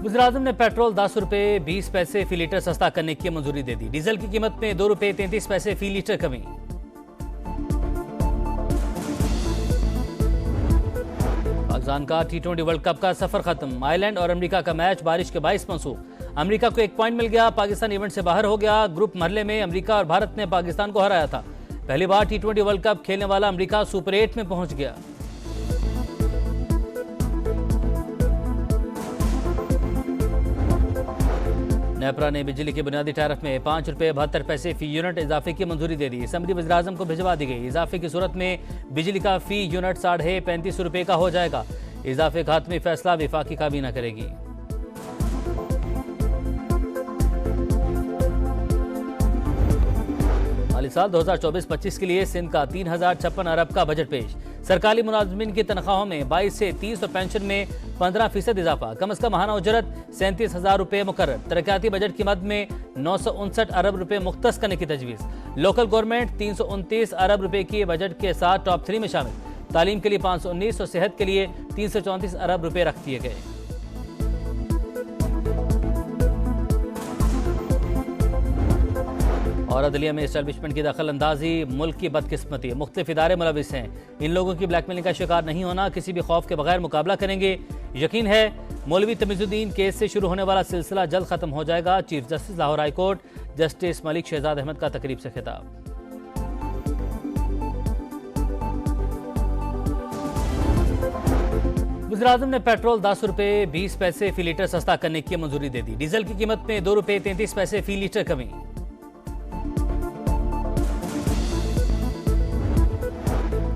वज़ीर-ए-आज़म ने पेट्रोल 10 रुपये 20 पैसे फी लीटर सस्ता करने की मंजूरी दे दी। डीजल की कीमत में 2 रुपये 33 पैसे फी लीटर कमी। पाकिस्तान का T20 वर्ल्ड कप का सफर खत्म। आयरलैंड और अमेरिका का मैच बारिश के बाइस मंसूख। अमेरिका को 1 पॉइंट मिल गया, पाकिस्तान इवेंट से बाहर हो गया। ग्रुप मरहले में अमेरिका और भारत ने पाकिस्तान को हराया था। पहली बार T20 वर्ल्ड कप खेलने वाला अमेरिका सुपर 8 में पहुंच गया। नेपरा ने बिजली के बुनियादी टैरिफ में 5 रुपये 72 पैसे फी यूनिट इजाफे की मंजूरी दे दी। असम्बली वज़ीर-ए-आज़म को भिजवा दी गई। इजाफे की सूरत में बिजली का फी यूनिट 35.5 रुपये का हो जाएगा। इजाफे का हतमी फैसला वफाकी काबीना करेगी। माली साल 2024-25 के लिए सिंध का 3056 अरब का बजट पेश। सरकारी मुलाजमीन की तनख्वाहों में 22 से 30 और पेंशन में 15% इजाफा। कम अज कम माहाना उजरत 37,000 रुपये मुकर्रर। तरक्याती बजट की मद में 959 अरब रुपये मुख्तस करने की तजवीज़। लोकल गवर्नमेंट 329 अरब रुपये की बजट के साथ टॉप 3 में शामिल। तालीम के लिए 519 और सेहत के लिए 334 अरब रुपये रख दिए गए। और अदलिया में एस्टैब्लिशमेंट की दखल अंदाजी मुल्क की बदकिस्मती। मुख्तलिफ इदारे मुलविस हैं। इन लोगों की ब्लैकमेलिंग का शिकार नहीं होना, किसी भी खौफ के बगैर मुकाबला करेंगे। यकीन है मौलवी तमीजुद्दीन केस से शुरू होने वाला सिलसिला जल्द खत्म हो जाएगा। Chief justice Lahore high court justice Malik Shahzad Ahmad का तकरीब से खिताब। वज़ीर-ए-आज़म ने पेट्रोल 10 रुपये 20 पैसे फी लीटर सस्ता करने की मंजूरी दे दी। डीजल की कीमत में 2 रुपये 33 पैसे फी लीटर कमी।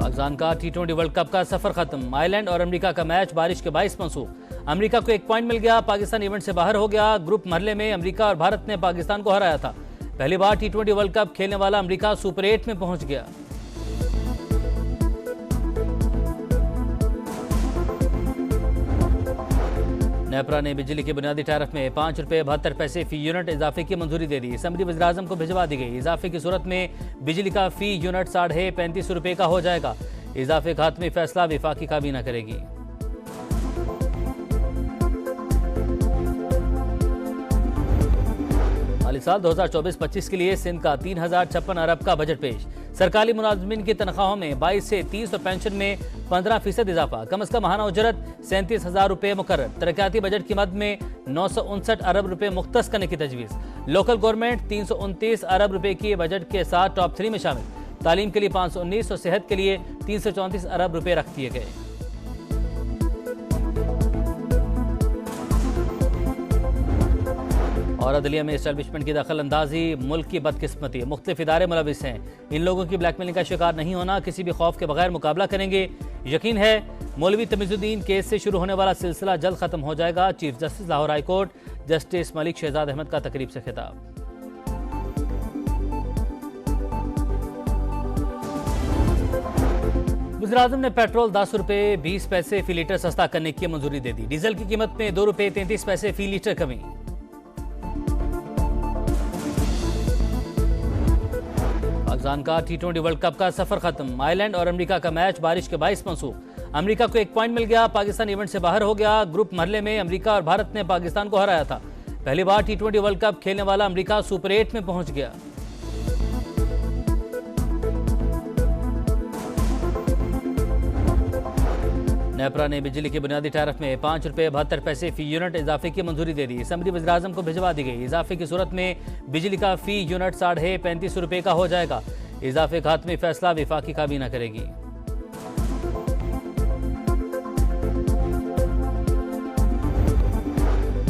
पाकिस्तान का T20 वर्ल्ड कप का सफर खत्म। आयरलैंड और अमेरिका का मैच बारिश के बाइस मंसूख। अमेरिका को 1 पॉइंट मिल गया, पाकिस्तान इवेंट से बाहर हो गया। ग्रुप मरहले में अमेरिका और भारत ने पाकिस्तान को हराया था। पहली बार T20 वर्ल्ड कप खेलने वाला अमेरिका सुपर 8 में पहुंच गया। नेपरा ने बिजली के बुनियादी टैरिफ में 5 रुपये 72 पैसे फी यूनिट इजाफे की मंजूरी दे दी। असम्बली वज़ीर-ए-आज़म को भिजवा दी गई। इजाफे की सूरत में बिजली का फी यूनिट 35.5 रुपये का हो जाएगा। इजाफे का हतमी फैसला वफाकी काबीना करेगी। माली साल 2024-25 के लिए सिंध का 3056 अरब का बजट पेश। सरकारी मुलाजमीन की तनख्वाहों में 22 से 30 और पेंशन में 15% इजाफा। कम अज कम माहाना उजरत 37,000 रुपये मुकर्रर। तरक्याती बजट की मद में 959 अरब रुपये मुख्तस करने की तजवीज़। लोकल गवर्नमेंट 329 अरब रुपये की बजट के साथ टॉप 3 में शामिल। तालीम के लिए 519 और सेहत के लिए 334 अरब रुपये रख दिए गए। और अदलिया में एस्टैब्लिशमेंट की दखल अंदाजी मुल्क की बदकिस्मती। मुख्तलिफ इदारे मुलविस हैं। इन लोगों की ब्लैकमेलिंग का शिकार नहीं होना, किसी भी खौफ के बगैर मुकाबला करेंगे। यकीन है मौलवी तमीजुद्दीन केस से शुरू होने वाला सिलसिला जल्द खत्म हो जाएगा। Chief justice Lahore high court justice Malik Shahzad Ahmad का तकरीब से खिताब। वज़ीर-ए-आज़म ने पेट्रोल 10 रुपये 20 पैसे फी लीटर सस्ता करने की मंजूरी दे दी। डीजल की कीमत में 2 रुपये 33 पैसे फी लीटर कमी। पाकिस्तान का T20 वर्ल्ड कप का सफर खत्म। आयरलैंड और अमेरिका का मैच बारिश के बाइस मंसूख। अमेरिका को 1 पॉइंट मिल गया, पाकिस्तान इवेंट से बाहर हो गया। ग्रुप मरहले में अमेरिका और भारत ने पाकिस्तान को हराया था। पहली बार T20 वर्ल्ड कप खेलने वाला अमेरिका सुपर 8 में पहुंच गया। नेपरा ने बिजली के बुनियादी टैरिफ में 5 रुपये 72 पैसे फी यूनिट इजाफे की मंजूरी दे दी। असम्बली वज़ीर-ए-आज़म को भिजवा दी गई। इजाफे की सूरत में बिजली का फी यूनिट 35.5 रुपये का हो जाएगा। इजाफे का हतमी फैसला वफाकी काबीना करेगी।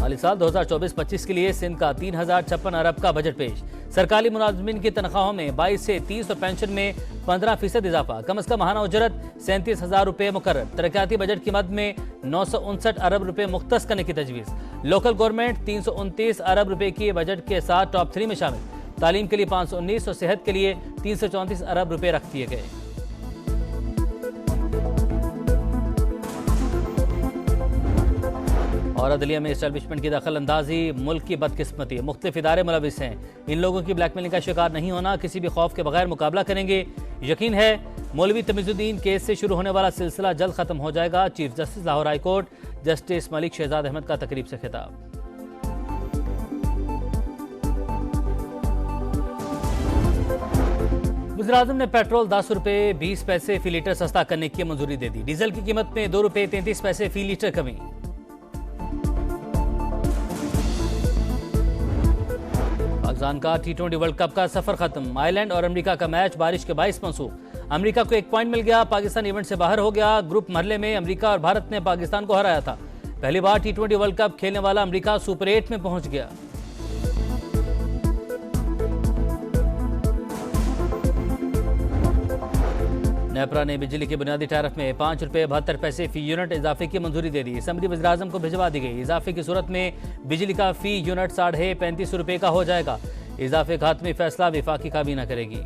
माली साल 2024-25 के लिए सिंध का 3056 अरब का बजट पेश। सरकारी मुलाजमीन की तनख्वाहों में 22 से 30 और पेंशन में 15% इजाफा। कम अज कम माहाना उजरत 37,000 रुपये मुकर्रर। तरक्याती बजट की मद में 959 अरब रुपये मुख्तस करने की तजवीज़। लोकल गवर्नमेंट 329 अरब रुपये की बजट के साथ टॉप 3 में शामिल। तालीम के लिए 519 और सेहत के लिए 334 अरब रुपये रख दिए गए। और अदलिया में एस्टैब्लिशमेंट की दखल अंदाजी मुल्क की बदकिस्मती। मुख्तलिफ इदारे मुलविस हैं। इन लोगों की ब्लैकमेलिंग का शिकार नहीं होना, किसी भी खौफ के बगैर मुकाबला करेंगे। यकीन है मौलवी तमीजुद्दीन केस से शुरू होने वाला सिलसिला जल्द खत्म हो जाएगा। Chief justice Lahore high court justice Malik Shahzad Ahmad का तकरीब से खिताब। वज़ीर-ए-आज़म ने पेट्रोल 10 रुपए 20 पैसे फी लीटर सस्ता करने की मंजूरी दे दी। डीजल की कीमत में 2 रुपए 33 पैसे फी लीटर कमी। पाकिस्तान का T20 वर्ल्ड कप का सफर खत्म। आयरलैंड और अमेरिका का मैच बारिश के बाइस मंसूख। अमेरिका को 1 पॉइंट मिल गया, पाकिस्तान इवेंट से बाहर हो गया। ग्रुप मरहले में अमेरिका और भारत ने पाकिस्तान को हराया था। पहली बार T20 वर्ल्ड कप खेलने वाला अमेरिका सुपर 8 में पहुंच गया। नेपरा ने बिजली के बुनियादी टैरिफ में 5 रुपए 72 पैसे फी यूनिट इजाफे की मंजूरी दे दी। असम्बली वज़ीर-ए-आज़म को भिजवा दी गई। इजाफे की सूरत में बिजली का फी यूनिट 35.5 रुपए का हो जाएगा। इजाफे का हतमी फैसला विफाकी काबीना करेगी।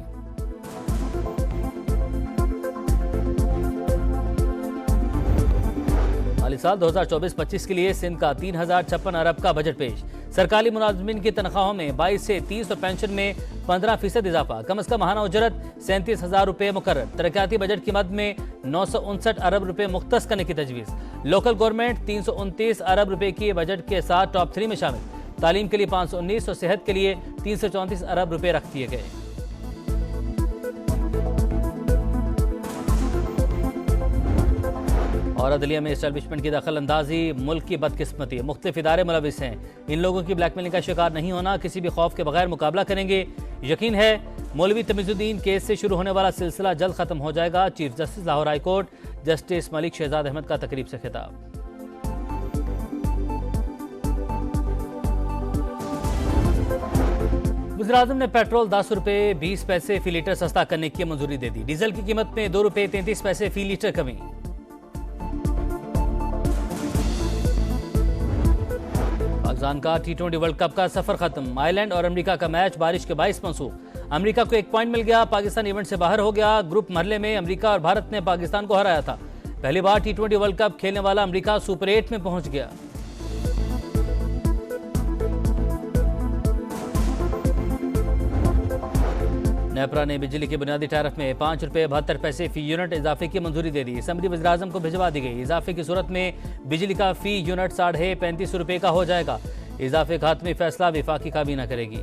माली साल 2024-25 के लिए सिंध का 3056 अरब का बजट पेश। सरकारी मुलाजमीन की तनख्वाहों में 22 से 30 और पेंशन में 15% इजाफा। कम अज कम माहाना उजरत 37,000 रुपए मुकर्रर। तरक्याती बजट की मद में 959 अरब रुपए मुख्तस करने की तजवीज़। लोकल गवर्नमेंट 329 अरब रुपए की बजट के साथ टॉप 3 में शामिल। तालीम के लिए 519 और सेहत के लिए 334 अरब रुपए रख दिए गए। और अदलिया में एस्टैब्लिशमेंट की दखल अंदाजी मुल्क की बदकिस्मती। मुख्तलिफ इदारे मुलविस हैं। इन लोगों की ब्लैकमेलिंग का शिकार नहीं होना, किसी भी खौफ के बगैर मुकाबला करेंगे। यकीन है मौलवी तमीजुद्दीन केस से शुरू होने वाला सिलसिला जल्द खत्म हो जाएगा। Chief justice Lahore high court justice Malik Shahzad Ahmad का तकरीब से खिताब। वज़ीर-ए-आज़म ने पेट्रोल 10 रुपए 20 पैसे फी लीटर सस्ता करने की मंजूरी दे दी। डीजल की कीमत में 2 रुपए 33 पैसे फी लीटर कमी। पाकिस्तान का T20 वर्ल्ड कप का सफर खत्म। आयरलैंड और अमेरिका का मैच बारिश के बाइस मंसूख। अमेरिका को 1 पॉइंट मिल गया, पाकिस्तान इवेंट से बाहर हो गया। ग्रुप मरहले में अमेरिका और भारत ने पाकिस्तान को हराया था। पहली बार T20 वर्ल्ड कप खेलने वाला अमेरिका सुपर 8 में पहुंच गया। नेपरा ने बिजली के बुनियादी टैरिफ में 5 रुपए 72 पैसे फी यूनिट इजाफे की मंजूरी दे दी। असम्बली वज़ीर-ए-आज़म को भिजवा दी गई। इजाफे की सूरत में बिजली का फी यूनिट 35.5 रुपए का हो जाएगा। इजाफे का हतमी फैसला विफाकी काबीना करेगी।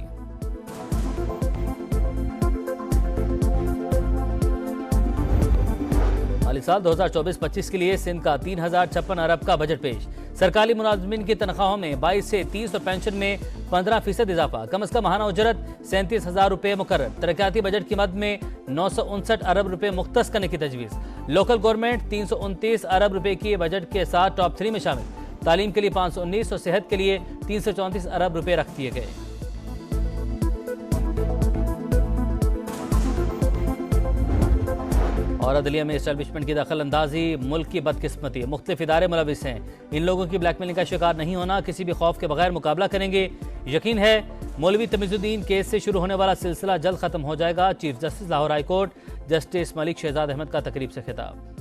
माली साल 2024-25 के लिए सिंध का 3056 अरब का बजट पेश। सरकारी मुलाजमीन की तनख्वाहों में 22 से 30 और पेंशन में 15% इजाफा। कम अज कम माहाना उजरत 37,000 रुपए मुकर्रर। तरक्याती बजट की मद में 959 अरब रुपए मुख्तस करने की तजवीज़। लोकल गवर्नमेंट 329 अरब रुपए की बजट के साथ टॉप 3 में शामिल। तालीम के लिए 519 और सेहत के लिए 334 अरब रुपए रख दिए गए। और अदलिया में एस्टैब्लिशमेंट की दखल अंदाजी मुल्क की बदकिस्मती। मुख्तलिफ इदारे मुलविस हैं। इन लोगों की ब्लैकमेलिंग का शिकार नहीं होना, किसी भी खौफ के बगैर मुकाबला करेंगे। यकीन है मौलवी तमीजुद्दीन केस से शुरू होने वाला सिलसिला जल्द खत्म हो जाएगा। Chief justice Lahore high court justice Malik Shahzad Ahmad का तकरीब से खिताब।